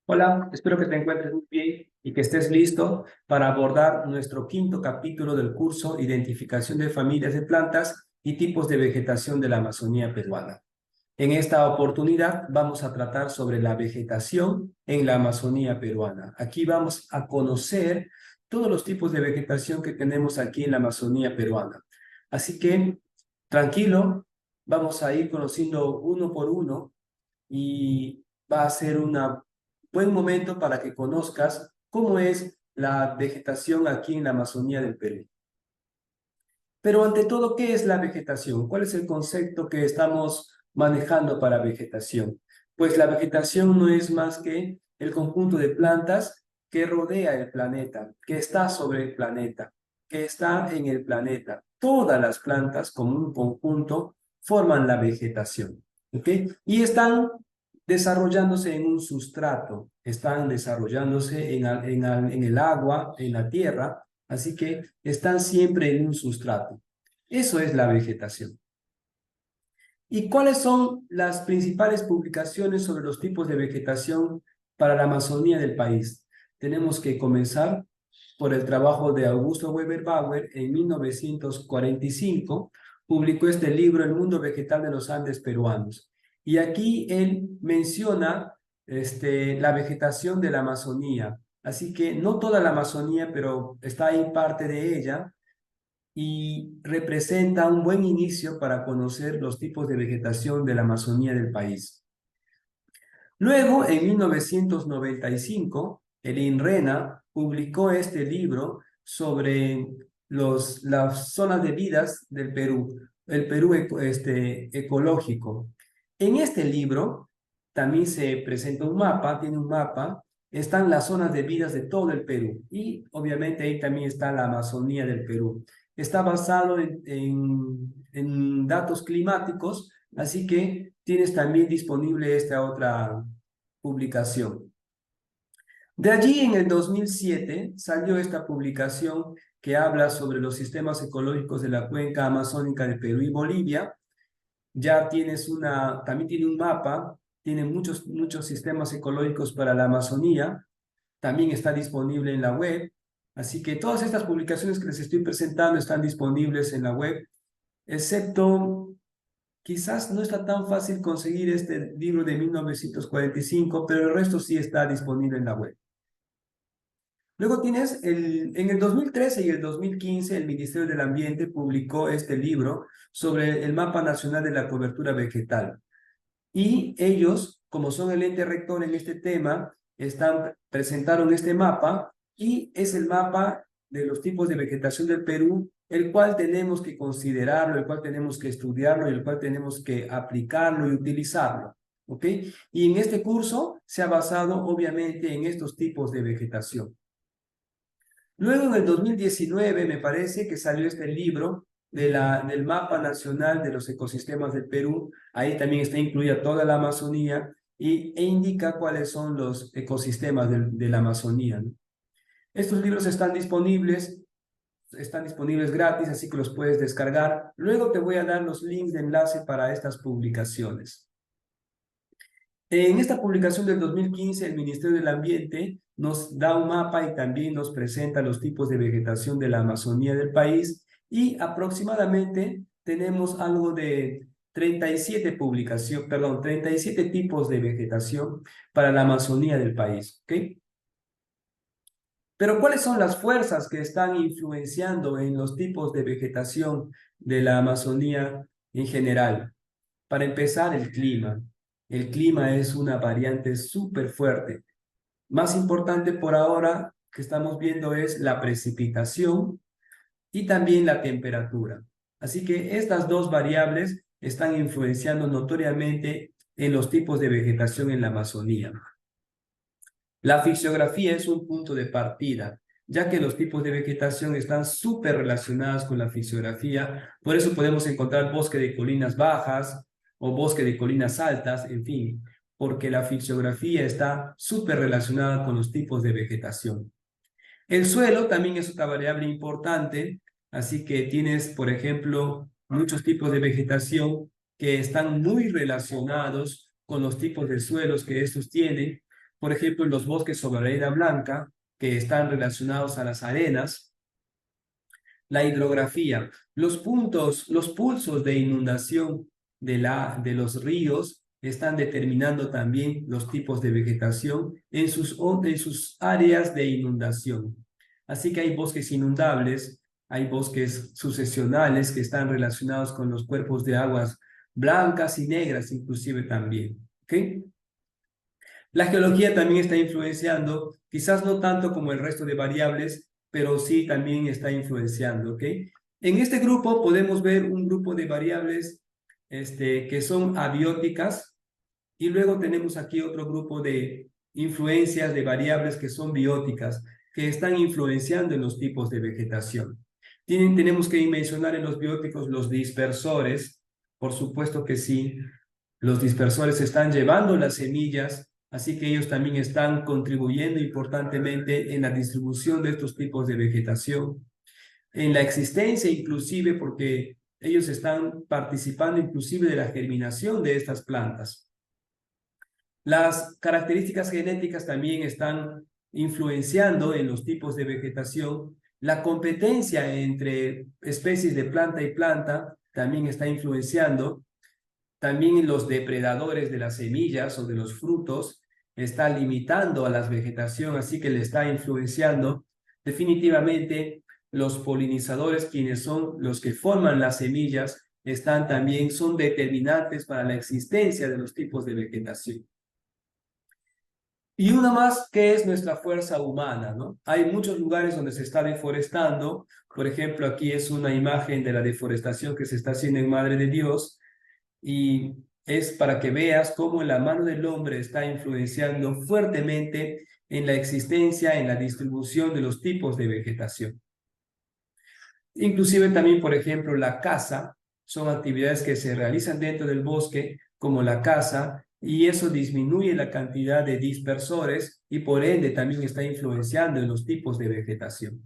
Hola, espero que te encuentres muy bien y que estés listo para abordar nuestro quinto capítulo del curso Identificación de familias de plantas y tipos de vegetación de la Amazonía peruana. En esta oportunidad vamos a tratar sobre la vegetación en la Amazonía peruana. Aquí vamos a conocer todos los tipos de vegetación que tenemos aquí en la Amazonía peruana. Así que, tranquilo, vamos a ir conociendo uno por uno y va a ser un buen momento para que conozcas cómo es la vegetación aquí en la Amazonía del Perú. Pero ante todo, ¿qué es la vegetación? ¿Cuál es el concepto que estamos manejando para vegetación? Pues la vegetación no es más que el conjunto de plantas que rodea el planeta, que está sobre el planeta, que está en el planeta. Todas las plantas como un conjunto forman la vegetación, ¿ok? Y están desarrollándose en un sustrato, están desarrollándose en el agua, en la tierra, así que están siempre en un sustrato. Eso es la vegetación. ¿Y cuáles son las principales publicaciones sobre los tipos de vegetación para la Amazonía del país? Tenemos que comenzar por el trabajo de Augusto Weber Bauer en 1945. Publicó este libro, El mundo vegetal de los Andes peruanos. Y aquí él menciona la vegetación de la Amazonía. Así que no toda la Amazonía, pero está ahí parte de ella y representa un buen inicio para conocer los tipos de vegetación de la Amazonía del país. Luego, en 1995, el INRENA publicó este libro sobre las zonas de vidas del Perú, el Perú ecológico. En este libro también se presenta un mapa, tiene un mapa, están las zonas de vidas de todo el Perú y obviamente ahí también está la Amazonía del Perú. Está basado en datos climáticos, así que tienes también disponible esta otra publicación. De allí en el 2007 salió esta publicación que habla sobre los sistemas ecológicos de la cuenca amazónica de Perú y Bolivia. Ya también tiene un mapa, tiene muchos sistemas ecológicos para la Amazonía, también está disponible en la web. Así que todas estas publicaciones que les estoy presentando están disponibles en la web, excepto quizás no está tan fácil conseguir este libro de 1945, pero el resto sí está disponible en la web. Luego tienes, en el 2013 y el 2015, el Ministerio del Ambiente publicó este libro sobre el Mapa Nacional de la Cobertura Vegetal. Y ellos, como son el ente rector en este tema, presentaron este mapa y es el mapa de los tipos de vegetación del Perú, el cual tenemos que considerarlo, el cual tenemos que estudiarlo y el cual tenemos que aplicarlo y utilizarlo. ¿Ok? Y en este curso se ha basado obviamente en estos tipos de vegetación. Luego en el 2019 me parece que salió este libro del Mapa Nacional de los Ecosistemas del Perú. Ahí también está incluida toda la Amazonía e indica cuáles son los ecosistemas de la Amazonía, ¿no? Estos libros están disponibles gratis, así que los puedes descargar. Luego te voy a dar los links de enlace para estas publicaciones. En esta publicación del 2015, el Ministerio del Ambiente nos da un mapa y también nos presenta los tipos de vegetación de la Amazonía del país y aproximadamente tenemos algo de 37 tipos de vegetación para la Amazonía del país, ¿ok? Pero ¿cuáles son las fuerzas que están influenciando en los tipos de vegetación de la Amazonía en general? Para empezar, el clima. El clima es una variante súper fuerte. Más importante por ahora que estamos viendo es la precipitación y también la temperatura. Así que estas dos variables están influenciando notoriamente en los tipos de vegetación en la Amazonía. La fisiografía es un punto de partida, ya que los tipos de vegetación están súper relacionados con la fisiografía. Por eso podemos encontrar bosque de colinas bajas o bosque de colinas altas, en fin, porque la fisiografía está súper relacionada con los tipos de vegetación. El suelo también es otra variable importante, así que tienes, por ejemplo, muchos tipos de vegetación que están muy relacionados con los tipos de suelos que estos tienen. por ejemplo, en los bosques sobre arena blanca, que están relacionados a las arenas, la hidrografía, los pulsos de inundación de los ríos están determinando también los tipos de vegetación en sus áreas de inundación. Así que hay bosques inundables, hay bosques sucesionales que están relacionados con los cuerpos de aguas blancas y negras inclusive también. ¿Ok? La geología también está influenciando, quizás no tanto como el resto de variables, pero sí también está influenciando, ¿ok? En este grupo podemos ver un grupo de variables que son abióticas y luego tenemos aquí otro grupo de influencias de variables que son bióticas, que están influenciando en los tipos de vegetación. Tenemos que mencionar en los bióticos los dispersores, por supuesto que sí, los dispersores están llevando las semillas, así que ellos también están contribuyendo importantemente en la distribución de estos tipos de vegetación, en la existencia inclusive porque ellos están participando inclusive de la germinación de estas plantas. Las características genéticas también están influenciando en los tipos de vegetación. La competencia entre especies de planta y planta también está influenciando. También los depredadores de las semillas o de los frutos están limitando a la vegetación, así que le está influenciando. Definitivamente, los polinizadores, quienes son los que forman las semillas, son determinantes para la existencia de los tipos de vegetación. Y una más que es nuestra fuerza humana, ¿no? Hay muchos lugares donde se está deforestando. Por ejemplo, aquí es una imagen de la deforestación que se está haciendo en Madre de Dios y es para que veas cómo la mano del hombre está influenciando fuertemente en la existencia, en la distribución de los tipos de vegetación. Inclusive también, por ejemplo, la caza, son actividades que se realizan dentro del bosque, como la caza, y eso disminuye la cantidad de dispersores y por ende también está influenciando en los tipos de vegetación.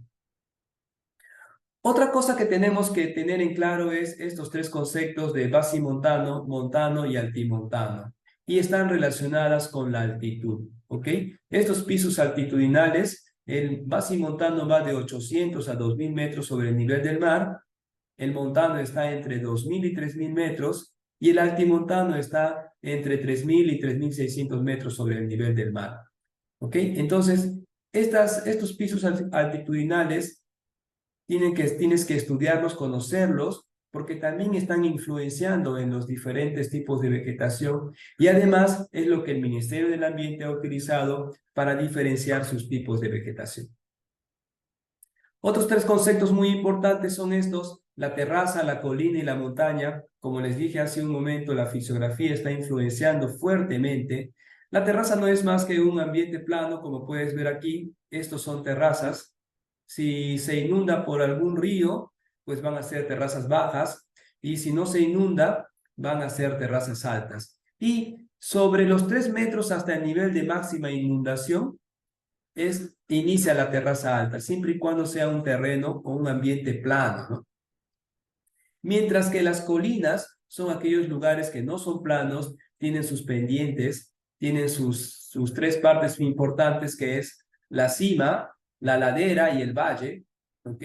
Otra cosa que tenemos que tener en claro es estos tres conceptos de basimontano, montano y altimontano, y están relacionadas con la altitud, ¿ok? Estos pisos altitudinales, el basimontano va de 800 a 2000 metros sobre el nivel del mar, el montano está entre 2000 y 3000 metros, y el altimontano está entre 3000 y 3600 metros sobre el nivel del mar, ¿ok? Entonces, estos pisos altitudinales tienes que estudiarlos, conocerlos, porque también están influenciando en los diferentes tipos de vegetación y además es lo que el Ministerio del Ambiente ha utilizado para diferenciar sus tipos de vegetación. Otros tres conceptos muy importantes son estos: la terraza, la colina y la montaña. Como les dije hace un momento, la fisiografía está influenciando fuertemente. La terraza no es más que un ambiente plano, como puedes ver aquí. Estos son terrazas. Si se inunda por algún río, pues van a ser terrazas bajas, y si no se inunda, van a ser terrazas altas. Y sobre los 3 metros hasta el nivel de máxima inundación, inicia la terraza alta, siempre y cuando sea un terreno o un ambiente plano, ¿no? Mientras que las colinas son aquellos lugares que no son planos, tienen sus pendientes, tienen sus tres partes importantes, que es la cima, la ladera y el valle, ¿ok?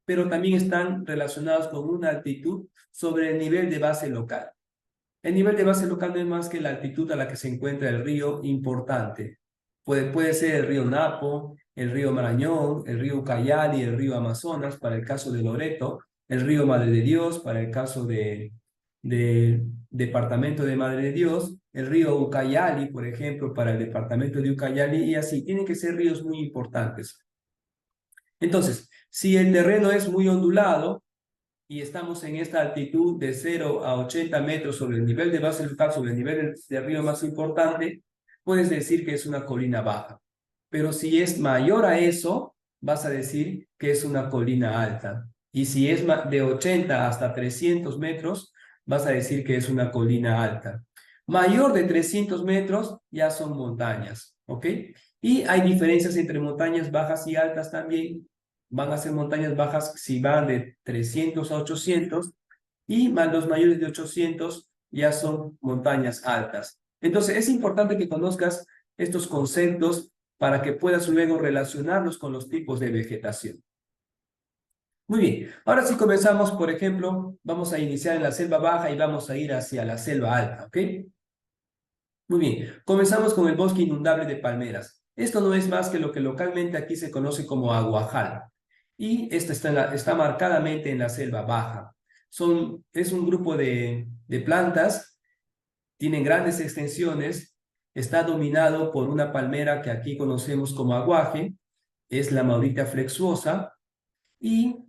Pero también están relacionados con una altitud sobre el nivel de base local. El nivel de base local no es más que la altitud a la que se encuentra el río importante. Puede ser el río Napo, el río Marañón, el río Ucayali, el río Amazonas, para el caso de Loreto, el río Madre de Dios, para el caso de departamento de Madre de Dios, el río Ucayali, por ejemplo, para el departamento de Ucayali, y así. Tienen que ser ríos muy importantes. Entonces, si el terreno es muy ondulado y estamos en esta altitud de 0 a 80 metros sobre el nivel de base local, sobre el nivel del río más importante, puedes decir que es una colina baja. Pero si es mayor a eso, vas a decir que es una colina alta. Y si es de 80 hasta 300 metros, vas a decir que es una colina alta. Mayor de 300 metros ya son montañas, ¿ok? Y hay diferencias entre montañas bajas y altas también. Van a ser montañas bajas si van de 300 a 800 y más los mayores de 800 ya son montañas altas. Entonces es importante que conozcas estos conceptos para que puedas luego relacionarlos con los tipos de vegetación. Muy bien, ahora sí comenzamos, por ejemplo, vamos a iniciar en la selva baja y vamos a ir hacia la selva alta, ¿ok? Muy bien, comenzamos con el bosque inundable de palmeras. Esto no es más que lo que localmente aquí se conoce como aguajal. Y esta está marcadamente en la selva baja. Es un grupo de plantas, tienen grandes extensiones, está dominado por una palmera que aquí conocemos como aguaje, es la Maurita flexuosa, y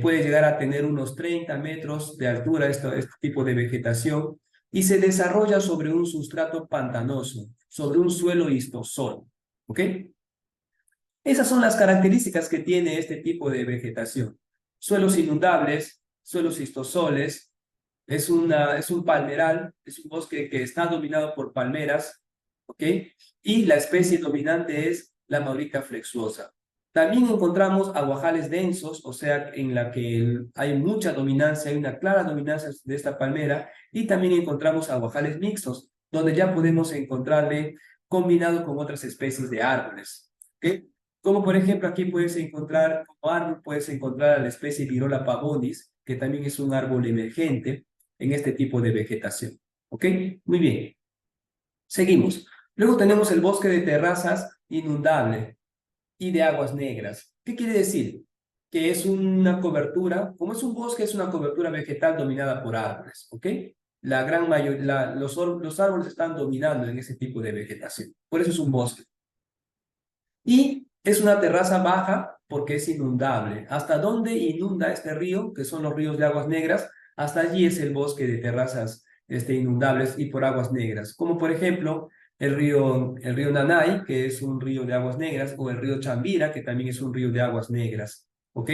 puede llegar a tener unos 30 metros de altura este tipo de vegetación y se desarrolla sobre un sustrato pantanoso, sobre un suelo histosol. ¿Ok? Esas son las características que tiene este tipo de vegetación. Suelos inundables, suelos histosoles, es un palmeral, es un bosque que está dominado por palmeras, ¿ok? Y la especie dominante es la Maurita flexuosa. También encontramos aguajales densos, o sea, en la que hay mucha dominancia, hay una clara dominancia de esta palmera, y también encontramos aguajales mixtos, donde ya podemos encontrarle combinado con otras especies de árboles, ¿ok? Como por ejemplo aquí puedes encontrar, como árbol puedes encontrar a la especie Virola pavonis, que también es un árbol emergente en este tipo de vegetación, ¿ok? Muy bien, seguimos. Luego tenemos el bosque de terrazas inundable y de aguas negras. ¿Qué quiere decir? Que es una cobertura, como es un bosque, es una cobertura vegetal dominada por árboles, ¿ok? La gran mayoría, los árboles están dominando en ese tipo de vegetación. Por eso es un bosque. Y es una terraza baja porque es inundable. ¿Hasta dónde inunda este río? Que son los ríos de aguas negras. Hasta allí es el bosque de terrazas inundables y por aguas negras. Como por ejemplo el río Nanay, que es un río de aguas negras, o el río Chambira, que también es un río de aguas negras. ¿Ok?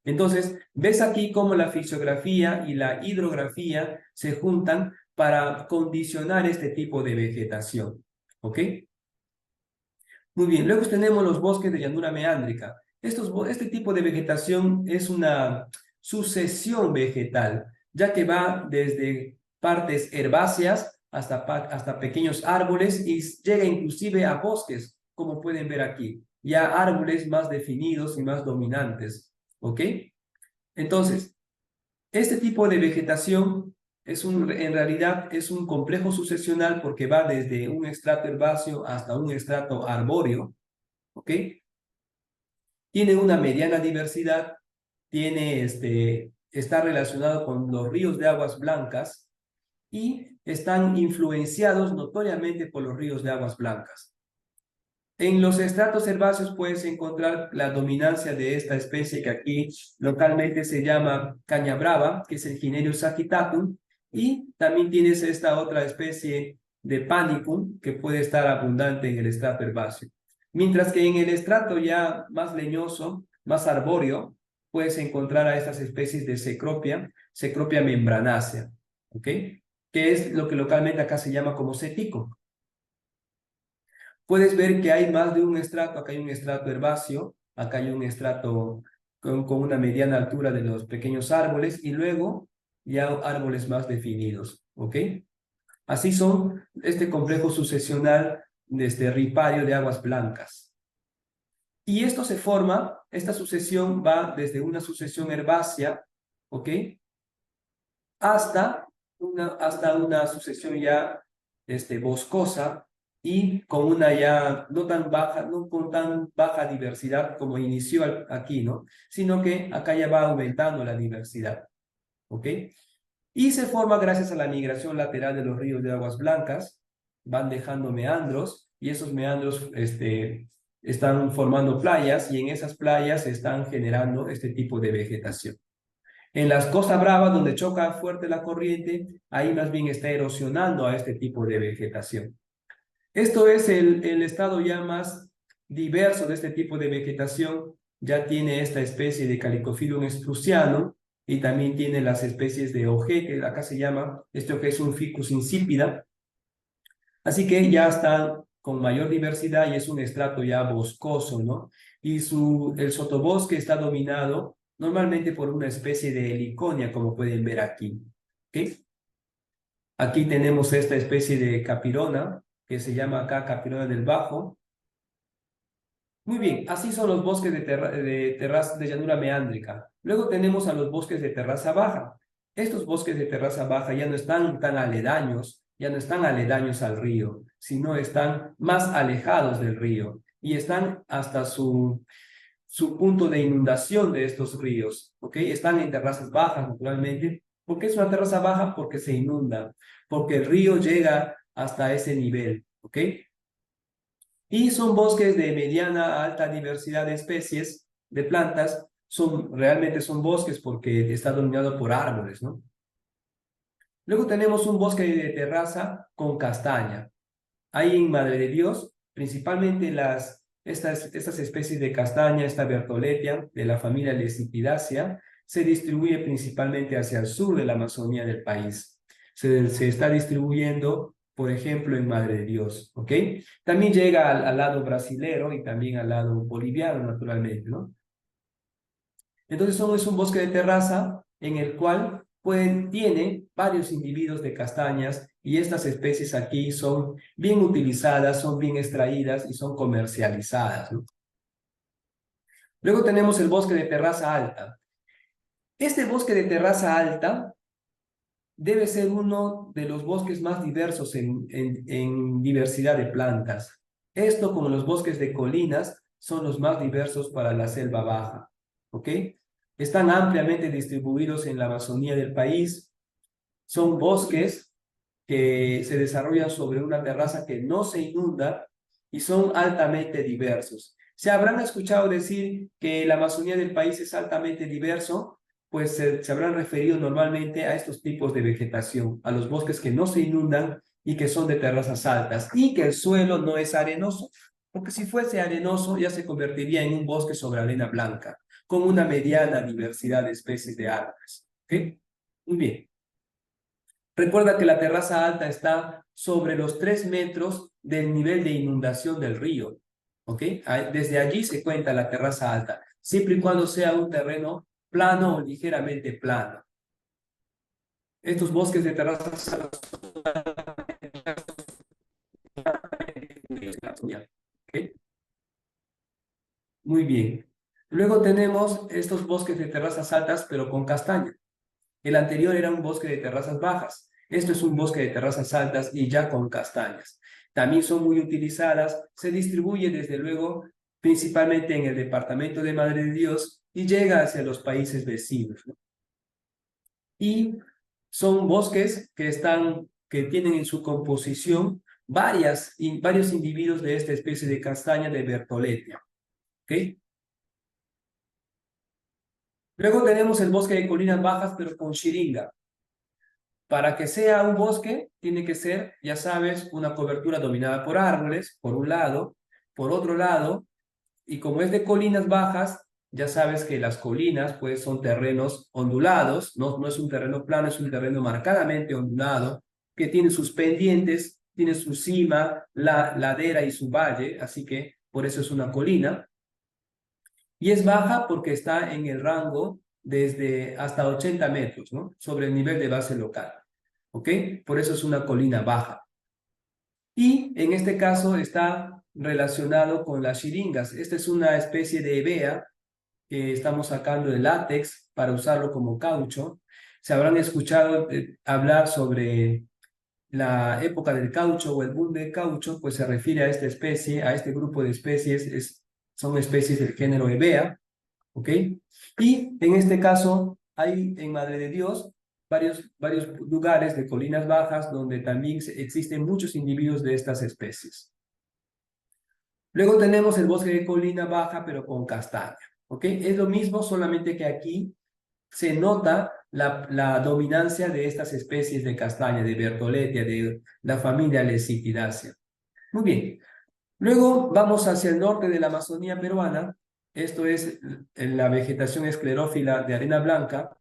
Entonces, ves aquí cómo la fisiografía y la hidrografía se juntan para condicionar este tipo de vegetación. ¿Ok? Muy bien, luego tenemos los bosques de llanura meándrica. Este tipo de vegetación es una sucesión vegetal, ya que va desde partes herbáceas hasta pequeños árboles y llega inclusive a bosques, como pueden ver aquí, ya árboles más definidos y más dominantes. ¿Ok? Entonces, este tipo de vegetación en realidad es un complejo sucesional porque va desde un estrato herbáceo hasta un estrato arbóreo, ¿ok? Tiene una mediana diversidad, está relacionado con los ríos de aguas blancas y están influenciados notoriamente por los ríos de aguas blancas. En los estratos herbáceos puedes encontrar la dominancia de esta especie que aquí localmente se llama caña brava, que es el Ginerius sagittatum, y también tienes esta otra especie de panicum que puede estar abundante en el estrato herbáceo. Mientras que en el estrato ya más leñoso, más arbóreo, puedes encontrar a estas especies de Cecropia membranácea, ¿ok? Que es lo que localmente acá se llama como cetico. Puedes ver que hay más de un estrato, acá hay un estrato herbáceo, acá hay un estrato con una mediana altura de los pequeños árboles y luego ya árboles más definidos, ¿ok? Así son este complejo sucesional de este ripario de aguas blancas. Y esto se forma, esta sucesión va desde una sucesión herbácea, ¿ok? Hasta una sucesión ya boscosa y con una ya no tan baja, no con tan baja diversidad como inició aquí, ¿no? Sino que acá ya va aumentando la diversidad, ¿ok? Y se forma gracias a la migración lateral de los ríos de aguas blancas, van dejando meandros y esos meandros están formando playas y en esas playas se están generando este tipo de vegetación. En las Costa Brava, donde choca fuerte la corriente, ahí más bien está erosionando a este tipo de vegetación. Esto es el estado ya más diverso de este tipo de vegetación. Ya tiene esta especie de Calicophyllum sprucianum y también tiene las especies de Ojé, que acá se llama, que es un Ficus insípida. Así que ya están con mayor diversidad y es un estrato ya boscoso, ¿no? Y el sotobosque está dominado normalmente por una especie de heliconia, como pueden ver aquí. ¿Ok? Aquí tenemos esta especie de capirona, que se llama acá Capirola del Bajo. Muy bien, así son los bosques de llanura meándrica. Luego tenemos a los bosques de terraza baja. Estos bosques de terraza baja ya no están tan aledaños, ya no están aledaños al río, sino están más alejados del río y están hasta su punto de inundación de estos ríos, ¿ok? Están en terrazas bajas, naturalmente. ¿Por qué es una terraza baja? Porque se inunda, porque el río llega hasta ese nivel, ¿ok? Y son bosques de mediana a alta diversidad de especies de plantas. Realmente son bosques porque está dominado por árboles, ¿no? Luego tenemos un bosque de terraza con castaña. Hay en Madre de Dios, principalmente estas especies de castaña, esta Bertholletia de la familia Lecipidaceae, se distribuye principalmente hacia el sur de la Amazonía del país. Se está distribuyendo, por ejemplo, en Madre de Dios, ¿ok? También llega al lado brasilero y también al lado boliviano, naturalmente, ¿no? Entonces es un bosque de terraza en el cual tiene varios individuos de castañas y estas especies aquí son bien utilizadas, son bien extraídas y son comercializadas, ¿no? Luego tenemos el bosque de terraza alta. Este bosque de terraza alta debe ser uno de los bosques más diversos en diversidad de plantas. Esto, como los bosques de colinas, son los más diversos para la selva baja, ¿ok? Están ampliamente distribuidos en la Amazonía del país. Son bosques que se desarrollan sobre una terraza que no se inunda y son altamente diversos. Se habrán escuchado decir que la Amazonía del país es altamente diverso, pues se habrán referido normalmente a estos tipos de vegetación, a los bosques que no se inundan y que son de terrazas altas y que el suelo no es arenoso, porque si fuese arenoso ya se convertiría en un bosque sobre arena blanca, con una mediana diversidad de especies de árboles. ¿Ok? Muy bien. Recuerda que la terraza alta está sobre los 3 metros del nivel de inundación del río. ¿Ok? Desde allí se cuenta la terraza alta, siempre y cuando sea un terreno plano o ligeramente plano. Estos bosques de terrazas altas son... ¿Ok? Muy bien. Luego tenemos estos bosques de terrazas altas, pero con castaña. El anterior era un bosque de terrazas bajas. Esto es un bosque de terrazas altas y ya con castañas. También son muy utilizadas. Se distribuye desde luego principalmente en el departamento de Madre de Dios y llega hacia los países vecinos, ¿no? Y son bosques que tienen en su composición varios individuos de esta especie de castaña de Bertholletia. ¿Ok? Luego tenemos el bosque de colinas bajas, pero con Xiringa. Para que sea un bosque, tiene que ser, ya sabes, una cobertura dominada por árboles, por un lado, por otro lado, y como es de colinas bajas, ya sabes que las colinas, pues, son terrenos ondulados, no es un terreno plano, es un terreno marcadamente ondulado, que tiene sus pendientes, tiene su cima, la ladera y su valle, así que por eso es una colina. Y es baja porque está en el rango desde hasta 80 metros, ¿no? Sobre el nivel de base local. ¿Ok? Por eso es una colina baja. Y en este caso está relacionado con las xiringas. Esta es una especie de hevea que estamos sacando de látex para usarlo como caucho. Se habrán escuchado hablar sobre la época del caucho o el boom del caucho, pues se refiere a esta especie, a este grupo de especies, son especies del género hevea, ¿ok? Y en este caso hay en Madre de Dios varios lugares de colinas bajas donde también existen muchos individuos de estas especies. Luego tenemos el bosque de colina baja, pero con castaña, ¿ok? Es lo mismo, solamente que aquí se nota la dominancia de estas especies de castaña, de Bertholletia, de la familia Lecipidaceae. Muy bien. Luego vamos hacia el norte de la Amazonía peruana. Esto es la vegetación esclerófila de arena blanca.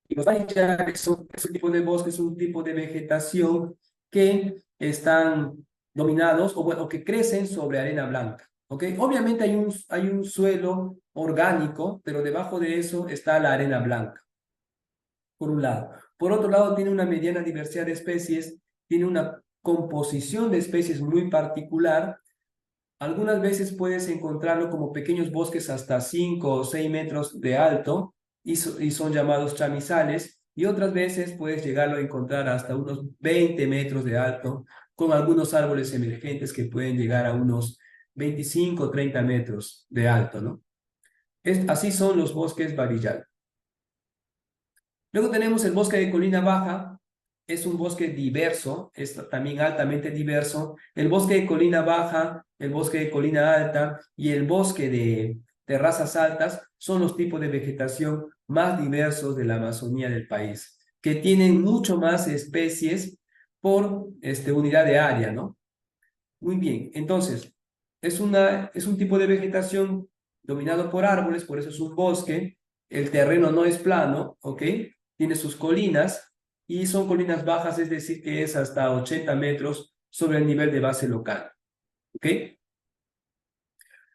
Y los valles es un tipo de bosque, es un tipo de vegetación que están dominados o, bueno, que crecen sobre arena blanca. ¿Ok? Obviamente hay un suelo orgánico, pero debajo de eso está la arena blanca, por un lado. Por otro lado, tiene una mediana diversidad de especies, tiene una composición de especies muy particular. Algunas veces puedes encontrarlo como pequeños bosques hasta 5 o 6 metros de alto y son llamados chamizales, y otras veces puedes llegarlo a encontrar hasta unos 20 metros de alto, con algunos árboles emergentes que pueden llegar a unos 25 o 30 metros de alto, ¿no? Así son los bosques barillal. Luego tenemos el bosque de colina baja. Es un bosque diverso, es también altamente diverso. El bosque de colina baja, el bosque de colina alta y el bosque de terrazas altas son los tipos de vegetación más diversos de la Amazonía del país, que tienen mucho más especies por unidad de área, ¿no? Muy bien, entonces, es un tipo de vegetación dominado por árboles, por eso es un bosque. El terreno no es plano, ¿ok? Tiene sus colinas y son colinas bajas, es decir, que es hasta 80 metros sobre el nivel de base local, ¿ok?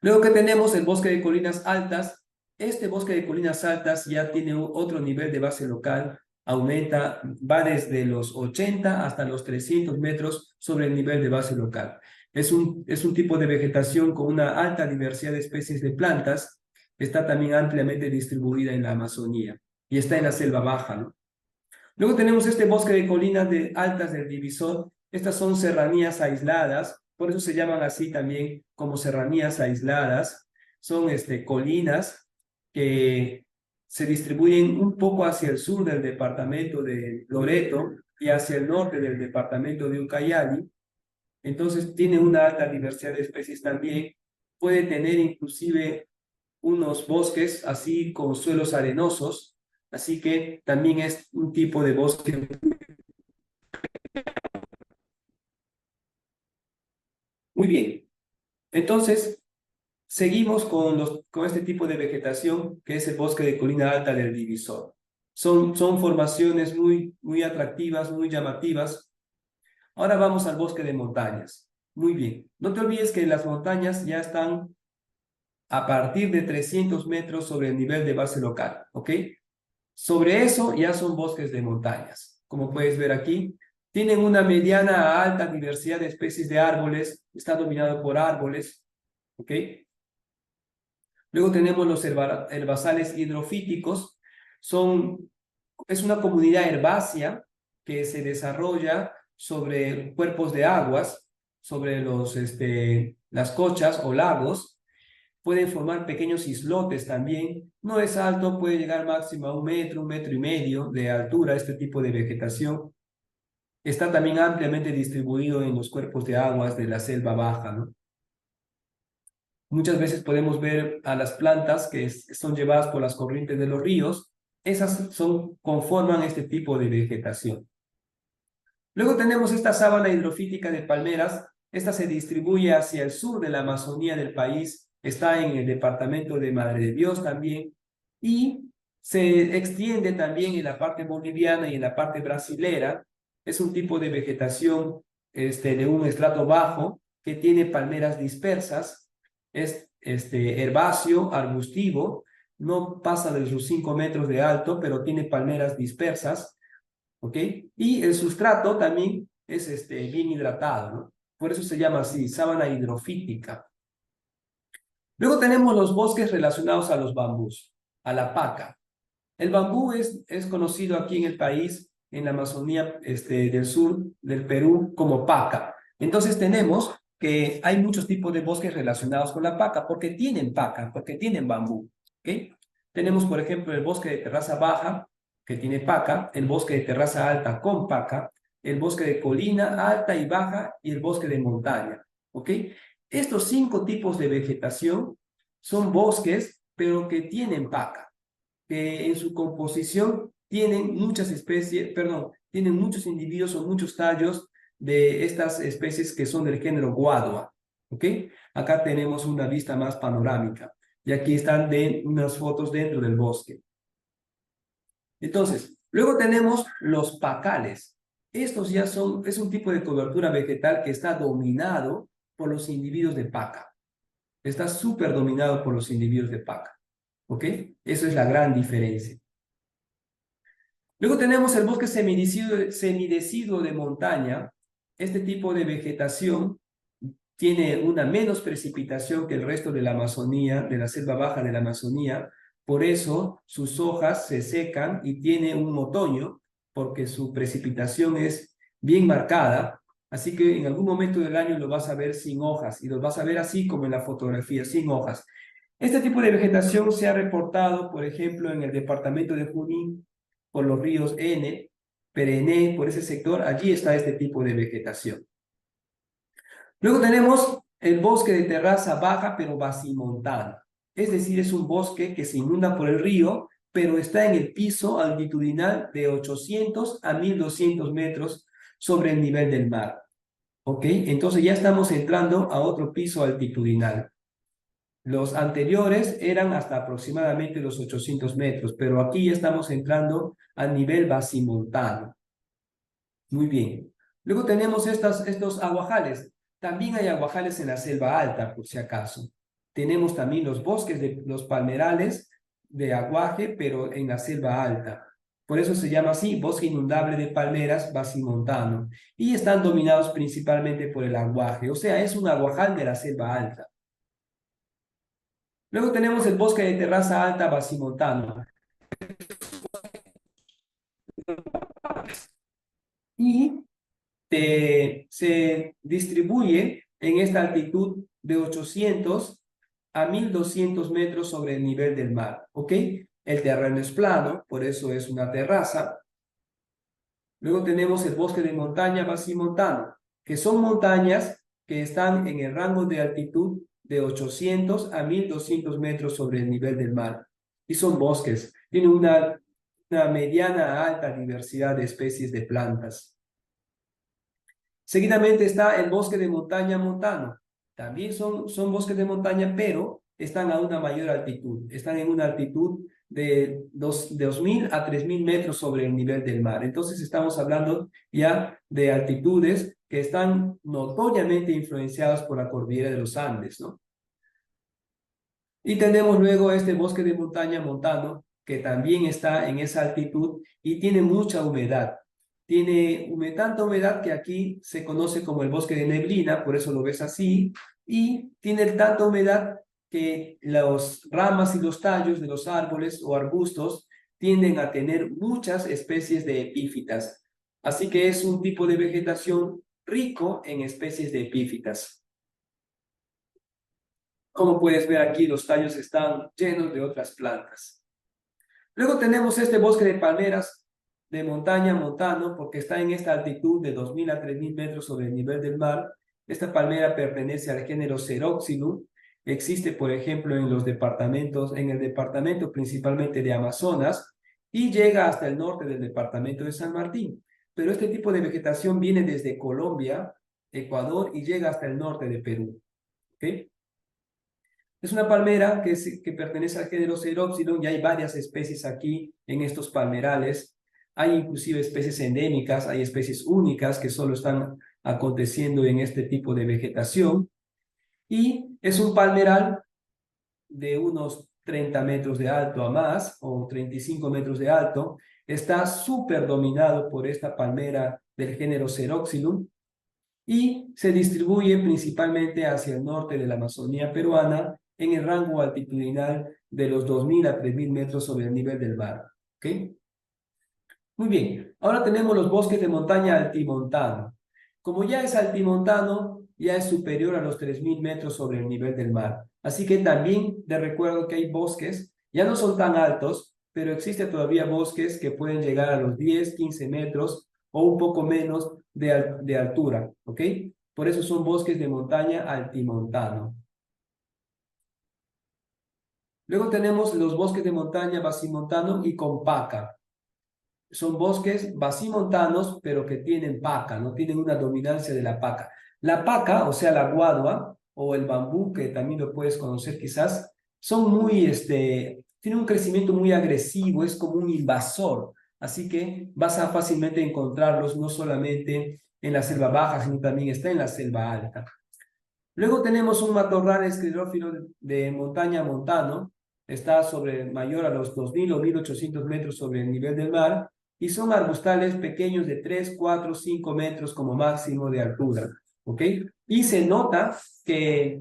Luego que tenemos el bosque de colinas altas. Este bosque de colinas altas ya tiene otro nivel de base local, aumenta, va desde los 80 hasta los 300 metros sobre el nivel de base local. Es un tipo de vegetación con una alta diversidad de especies de plantas. Está también ampliamente distribuida en la Amazonía y está en la selva baja, ¿no? Luego tenemos este bosque de colinas altas del Divisor. Estas son serranías aisladas, por eso se llaman así también como serranías aisladas. Son colinas que se distribuyen un poco hacia el sur del departamento de Loreto y hacia el norte del departamento de Ucayali. Entonces tiene una alta diversidad de especies también. Puede tener inclusive unos bosques así con suelos arenosos, así que también es un tipo de bosque. Muy bien, entonces seguimos con este tipo de vegetación que es el bosque de colina alta del Divisor. Son formaciones muy atractivas, muy llamativas. Ahora vamos al bosque de montañas. Muy bien, no te olvides que las montañas ya están a partir de 300 metros sobre el nivel de base local, ¿ok? Sobre eso ya son bosques de montañas. Como puedes ver aquí, tienen una mediana a alta diversidad de especies de árboles, está dominado por árboles, ¿ok? Luego tenemos los herbazales hidrofíticos. Es una comunidad herbácea que se desarrolla sobre cuerpos de aguas, sobre las cochas o lagos. Pueden formar pequeños islotes también. No es alto, puede llegar máximo a 1 metro y medio de altura este tipo de vegetación. Está también ampliamente distribuido en los cuerpos de aguas de la selva baja, ¿no? Muchas veces podemos ver a las plantas que son llevadas por las corrientes de los ríos. Esas conforman este tipo de vegetación. Luego tenemos esta sábana hidrofítica de palmeras. Esta se distribuye hacia el sur de la Amazonía del país. Está en el departamento de Madre de Dios también. Y se extiende también en la parte boliviana y en la parte brasilera. Es un tipo de vegetación de un estrato bajo que tiene palmeras dispersas. Es herbáceo, arbustivo. No pasa de sus 5 metros de alto, pero tiene palmeras dispersas. ¿Ok? Y el sustrato también es bien hidratado, ¿no? Por eso se llama así, sábana hidrofítica. Luego tenemos los bosques relacionados a los bambús, a la paca. El bambú es conocido aquí en el país, en la Amazonía del sur del Perú, como paca. Entonces tenemos que hay muchos tipos de bosques relacionados con la paca, porque tienen paca, porque tienen bambú. ¿Ok? Tenemos, por ejemplo, el bosque de terraza baja, que tiene paca, el bosque de terraza alta con paca, el bosque de colina alta y baja y el bosque de montaña. ¿Ok? Estos 5 tipos de vegetación son bosques, pero que tienen paca, que en su composición tienen muchas especies, perdón, tienen muchos individuos o muchos tallos de estas especies que son del género Guadua. ¿Ok? Acá tenemos una vista más panorámica y aquí están unas fotos dentro del bosque. Entonces, luego tenemos los pacales. Estos ya es un tipo de cobertura vegetal que está dominado por los individuos de paca. Está súper dominado por los individuos de paca. ¿Ok? Eso es la gran diferencia. Luego tenemos el bosque semideciduo de montaña. Este tipo de vegetación tiene una menos precipitación que el resto de la Amazonía, de la selva baja de la Amazonía. Por eso sus hojas se secan y tiene un otoño, porque su precipitación es bien marcada. Así que en algún momento del año lo vas a ver sin hojas y lo vas a ver así como en la fotografía, sin hojas. Este tipo de vegetación se ha reportado, por ejemplo, en el departamento de Junín, por los ríos N, Perené, por ese sector. Allí está este tipo de vegetación. Luego tenemos el bosque de terraza baja, pero basimontana. Es decir, es un bosque que se inunda por el río, pero está en el piso altitudinal de 800 a 1200 metros sobre el nivel del mar. ¿Ok? Entonces ya estamos entrando a otro piso altitudinal. Los anteriores eran hasta aproximadamente los 800 metros, pero aquí ya estamos entrando al nivel basimontano. Muy bien. Luego tenemos estos aguajales. También hay aguajales en la selva alta, por si acaso. Tenemos también los bosques de los palmerales de aguaje, pero en la selva alta. Por eso se llama así, bosque inundable de palmeras basimontano. Y están dominados principalmente por el aguaje, o sea, es un aguajal de la selva alta. Luego tenemos el bosque de terraza alta basimontano. Y se distribuye en esta altitud de 800 a 1200 metros sobre el nivel del mar, ¿ok? El terreno es plano, por eso es una terraza. Luego tenemos el bosque de montaña basimontano, que son montañas que están en el rango de altitud de 800 a 1200 metros sobre el nivel del mar. Y son bosques, tienen una mediana a alta diversidad de especies de plantas. Seguidamente está el bosque de montaña montano. También son bosques de montaña, pero están a una mayor altitud. Están en una altitud de 2000 a 3000 metros sobre el nivel del mar. Entonces estamos hablando ya de altitudes que están notoriamente influenciadas por la cordillera de los Andes, ¿no? Y tenemos luego este bosque de montaña montano, que también está en esa altitud y tiene mucha humedad. Tiene tanta humedad que aquí se conoce como el bosque de neblina, por eso lo ves así, y tiene tanta humedad que las ramas y los tallos de los árboles o arbustos tienden a tener muchas especies de epífitas. Así que es un tipo de vegetación rico en especies de epífitas. Como puedes ver aquí, los tallos están llenos de otras plantas. Luego tenemos este bosque de palmeras de montaña montano, porque está en esta altitud de 2000 a 3000 metros sobre el nivel del mar. Esta palmera pertenece al género Ceroxylum. Existe, por ejemplo, en los departamentos, en el departamento principalmente de Amazonas, y llega hasta el norte del departamento de San Martín. Pero este tipo de vegetación viene desde Colombia, Ecuador, y llega hasta el norte de Perú. ¿Okay? Es una palmera que pertenece al género Ceropsilon y hay varias especies aquí en estos palmerales. Hay inclusive especies endémicas, hay especies únicas que solo están aconteciendo en este tipo de vegetación. Y es un palmeral de unos 30 metros de alto a más, o 35 metros de alto. Está súper dominado por esta palmera del género Ceroxylum y se distribuye principalmente hacia el norte de la Amazonía peruana en el rango altitudinal de los 2000 a 3000 metros sobre el nivel del mar. ¿Okay? Muy bien, ahora tenemos los bosques de montaña altimontano. Como ya es altimontano, ya es superior a los 3000 metros sobre el nivel del mar. Así que también te recuerdo que hay bosques, ya no son tan altos, pero existen todavía bosques que pueden llegar a los 10, 15 metros o un poco menos de altura, ¿ok? Por eso son bosques de montaña altimontano. Luego tenemos los bosques de montaña basimontano y con paca. Son bosques basimontanos, pero que tienen paca, no tienen una dominancia de la paca. La paca, o sea, la guadua o el bambú, que también lo puedes conocer quizás, son tienen un crecimiento muy agresivo, es como un invasor. Así que vas a fácilmente encontrarlos no solamente en la selva baja, sino también está en la selva alta. Luego tenemos un matorral esclerófilo de montaña montano, está mayor a los 2000 o 1800 metros sobre el nivel del mar, y son arbustales pequeños de 3, 4, 5 metros como máximo de altura, ¿ok? Y se nota que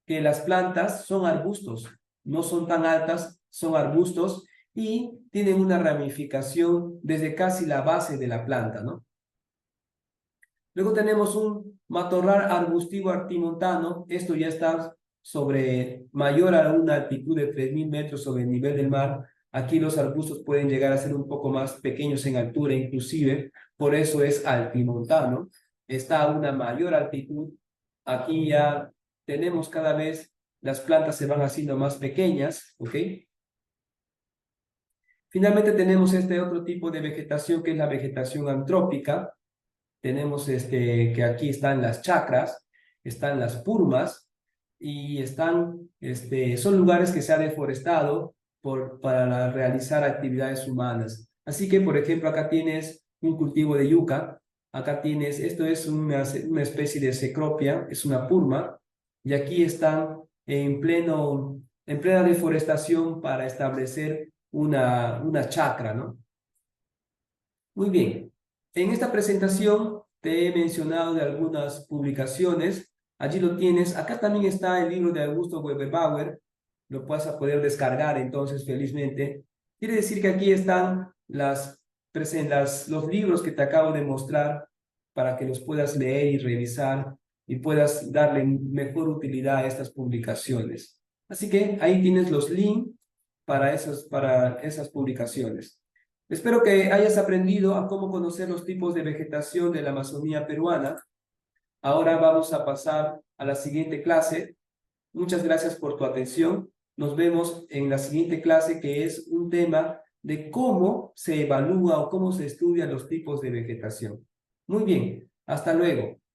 las plantas son arbustos, no son tan altas, son arbustos y tienen una ramificación desde casi la base de la planta, ¿no? Luego tenemos un matorral arbustivo artimontano. Esto ya está sobre mayor a una altitud de 3.000 metros sobre el nivel del mar. Aquí los arbustos pueden llegar a ser un poco más pequeños en altura inclusive, por eso es altimontano. Está a una mayor altitud. Aquí ya tenemos cada vez, las plantas se van haciendo más pequeñas, ¿ok? Finalmente tenemos este otro tipo de vegetación que es la vegetación antrópica. Tenemos que aquí están las chacras, están las purmas y son lugares que se ha deforestado para realizar actividades humanas. Así que, por ejemplo, acá tienes un cultivo de yuca, acá tienes, esto es una especie de cecropia, es una purma, y aquí están en plena deforestación para establecer una chacra, ¿no? Muy bien. En esta presentación te he mencionado de algunas publicaciones. Allí lo tienes. Acá también está el libro de Augusto Weber-Bauer. Lo vas a poder descargar entonces felizmente. Quiere decir que aquí están los libros que te acabo de mostrar para que los puedas leer y revisar y puedas darle mejor utilidad a estas publicaciones. Así que ahí tienes los links para esas publicaciones. Espero que hayas aprendido a cómo conocer los tipos de vegetación de la Amazonía peruana. Ahora vamos a pasar a la siguiente clase. Muchas gracias por tu atención. Nos vemos en la siguiente clase, que es un tema de cómo se evalúa o cómo se estudian los tipos de vegetación. Muy bien, hasta luego.